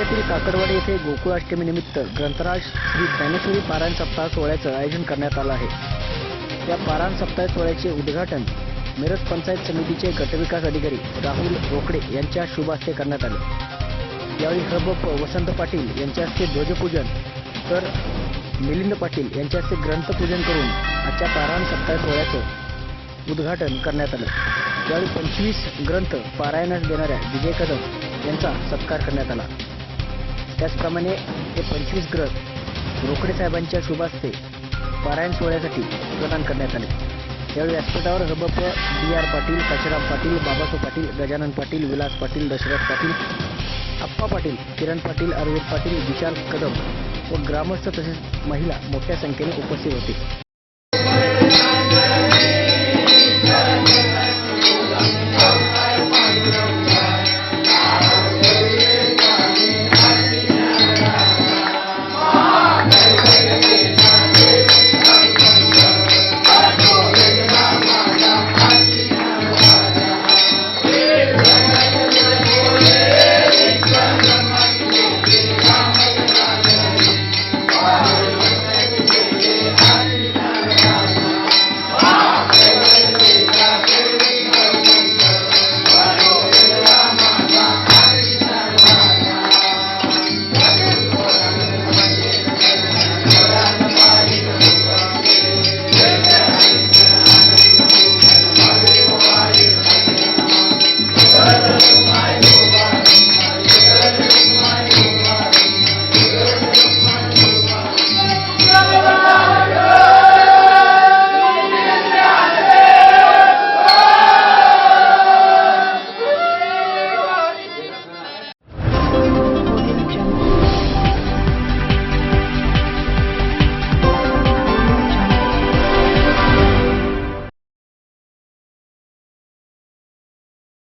तालुक्यातील काकडवाडी येथे गोकुळाष्टमीनिमित्त ग्रंथराज श्री ज्ञानेश्वरी पारायण सप्ताह सोहळ्याचं आयोजन करण्यात आलं आहे। या पारायण सप्ताह सोहळ्याचे उद्घाटन मिरज पंचायत समितीचे गटविकास अधिकारी राहुल रोकडे यांच्या शुभ हस्ते करण्यात आले। यावेळी हबप वसंत पाटील यांच्या हस्ते ध्वजपूजन तर मिलिंद पाटील यांच्या हस्ते ग्रंथपूजन करून आजच्या पारायण सप्ताह सोहळ्याचं उद्घाटन करण्यात आलं। यावेळी 25 ग्रंथ पारायणास देणाऱ्या विजय कदम यांचा सत्कार करण्यात आला। त्याचप्रमाणे हे 25 ग्रंथ रोकडे साहेबांच्या शुभ हस्ते पारायण सोहळ्यासाठी प्रदान करण्यात आले। यावेळी व्यासपीठावर हबप DR पाटील, काशीराम पाटील, बाबासाहेब पाटील, गजानन पाटील, विलास पाटील, दशरथ पाटील, अप्पा पाटील, किरण पाटील, अरविंद पाटील, विशाल कदम व ग्रामस्थ तसेच महिला मोठ्या संख्येने उपस्थित होते।